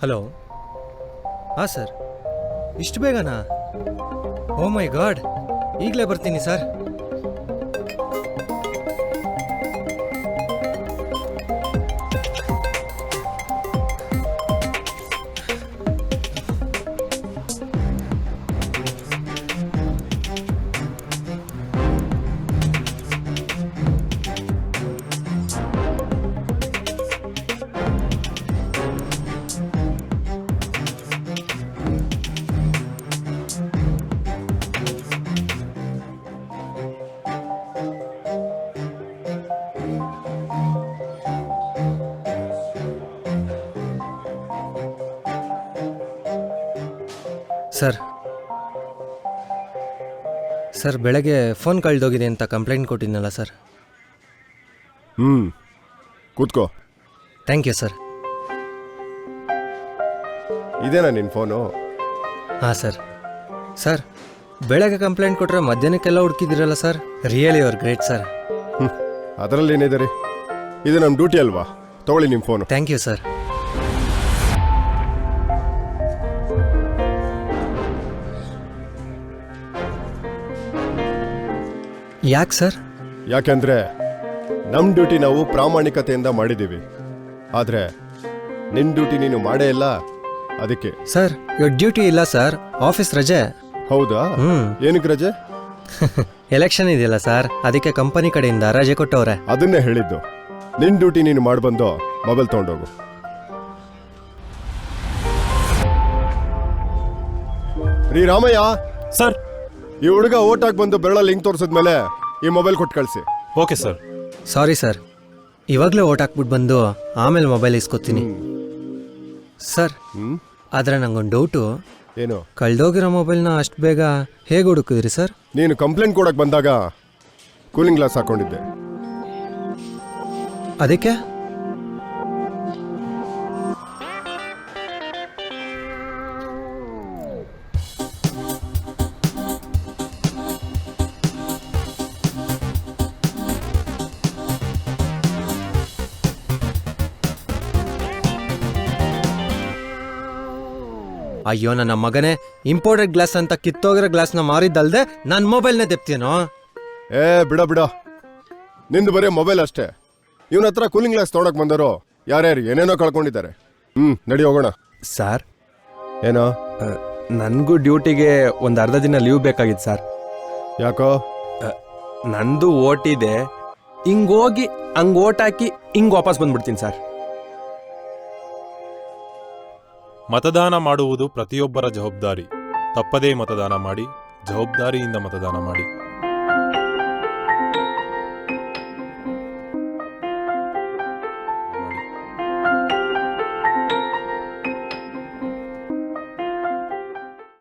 Hello. ಹಾಂ sir, ಇಷ್ಟು ಬೇಗನಾ? ಓ ಮೈ god, ಈಗಲೇ ಬರ್ತೀನಿ ಸರ್. ಸರ್ ಬೆಳಗ್ಗೆ ಫೋನ್ ಕಳೆದೋಗಿದೆ ಅಂತ ಕಂಪ್ಲೇಂಟ್ ಕೊಟ್ಟಿದ್ನಲ್ಲ ಸರ್. ಕೂತ್ಕೋ. Thank you sir. ಇದೇನಾ ನಿನ್ನ ಫೋನು? ಹಾಂ ಸರ್. ಸರ್ ಬೆಳಗ್ಗೆ ಕಂಪ್ಲೇಂಟ್ ಕೊಟ್ಟರೆ ಮಧ್ಯಾಹ್ನಕ್ಕೆಲ್ಲ ಹುಡುಕಿದಿರಲ್ಲ sir. Really your great sir. ಅದರಲ್ಲಿ ಏನಿದೆ ರೀ, ಇದು ನಮ್ಮ ಡ್ಯೂಟಿ ಅಲ್ವಾ? ತಗೊಳ್ಳಿ ನಿಮ್ಮ ಫೋನು. Thank you sir. ಯಾಕೆ ಸರ್? ಯಾಕೆಂದ್ರೆ ನಮ್ಮ ಡ್ಯೂಟಿ ನಾವು ಪ್ರಾಮಾಣಿಕತೆಯಿಂದ ಮಾಡಿದ್ದೀವಿ. ಆದರೆ ನಿನ್ನ ಡ್ಯೂಟಿ ನೀನು ಮಾಡೇ ಇಲ್ಲ, ಅದಕ್ಕೆ. ಸರ್ ಇವತ್ತು ಡ್ಯೂಟಿ ಇಲ್ಲ ಸರ್, ಆಫೀಸ್ ರಜೆ. ಹೌದಾ? ಏನಕ್ಕೆ ರಜೆ? ಎಲೆಕ್ಷನ್ ಇದೆಯಲ್ಲ ಸರ್, ಅದಕ್ಕೆ ಕಂಪನಿ ಕಡೆಯಿಂದ ರಜೆ ಕೊಟ್ಟವ್ರೆ. ಅದನ್ನೇ ಹೇಳಿದ್ದು. ನಿನ್ನ ಡ್ಯೂಟಿ ನೀನು ಮಾಡ್ಬಂದು ಮೊಬೈಲ್ ತೊಗೊಂಡೋಗು. ರೀ ರಾಮಯ್ಯ ಸರ್, ಈ ಹುಡುಗ ಓಟ್ ಹಾಕಿ ಬಂದು ಬೆರಳಲ್ಲಿ ಲಿಂಕ್ ತೋರಿಸಿದ್ಮೇಲೆ ಈ ಮೊಬೈಲ್ ಕೊಟ್ಟು ಕಳಿಸಿ. Okay sir. ಸಾರಿ ಸರ್, ಇವಾಗಲೇ ಓಟ್ ಹಾಕ್ಬಿಟ್ಟು ಬಂದು ಆಮೇಲೆ ಮೊಬೈಲ್ ಇಸ್ಕೊತೀನಿ ಸರ್. ಆದರೆ ನಂಗೊಂದು ಡೌಟು. ಏನು? ಕಳ್ದೋಗಿರೋ ಮೊಬೈಲ್ನ ಅಷ್ಟು ಬೇಗ ಹೇಗೆ ಹುಡುಕಿದ್ರಿ ಸರ್? ನೀನು ಕಂಪ್ಲೇಂಟ್ ಕೊಡಕ್ಕೆ ಬಂದಾಗ ಕೂಲಿಂಗ್ ಗ್ಲಾಸ್ ಹಾಕೊಂಡಿದ್ದೆ. ಅದಕ್ಕೆ ಅಯ್ಯೋ ನನ್ನ ಮಗನೇ, ಇಂಪೋರ್ಟೆಡ್ ಗ್ಲಾಸ್ ಅಂತ ಕಿತ್ತೋಗಿರೋ ಗ್ಲಾಸ್ನ ಮಾರಿದ್ದಲ್ದೆ ನನ್ನ ಮೊಬೈಲ್ನೇ ತೆಪ್ತೀನೋ? ಬಿಡ ನಿಂದು ಬರೀ ಮೊಬೈಲ್ ಅಷ್ಟೇ. ಇವನ ಹತ್ರ ಕೂಲಿಂಗ್ ಗ್ಲಾಸ್ ತೊಗೊಳಕ್ ಬಂದರು ಯಾರ್ಯಾರು ಏನೇನೋ ಕಳ್ಕೊಂಡಿದ್ದಾರೆ. ನಡಿ ಹೋಗೋಣ. ಸರ್, ಏನೋ? ನನಗೂ ಡ್ಯೂಟಿಗೆ ಒಂದು ಅರ್ಧ ದಿನ ಲೀವ್ ಬೇಕಾಗಿತ್ತು ಸರ್. ಯಾಕೋ? ನಂದು ಓಟ್ ಇದೆ. ಹಿಂಗೋಗಿ ಹಂಗೆ ಓಟ್ ಹಾಕಿ ಹಿಂಗೆ ವಾಪಸ್ ಬಂದ್ಬಿಡ್ತೀನಿ ಸರ್. ಮತದಾನ ಮಾಡುವುದು ಪ್ರತಿಯೊಬ್ಬರ ಜವಾಬ್ದಾರಿ. ತಪ್ಪದೇ ಮತದಾನ ಮಾಡಿ, ಜವಾಬ್ದಾರಿಯಿಂದ ಮತದಾನ ಮಾಡಿ.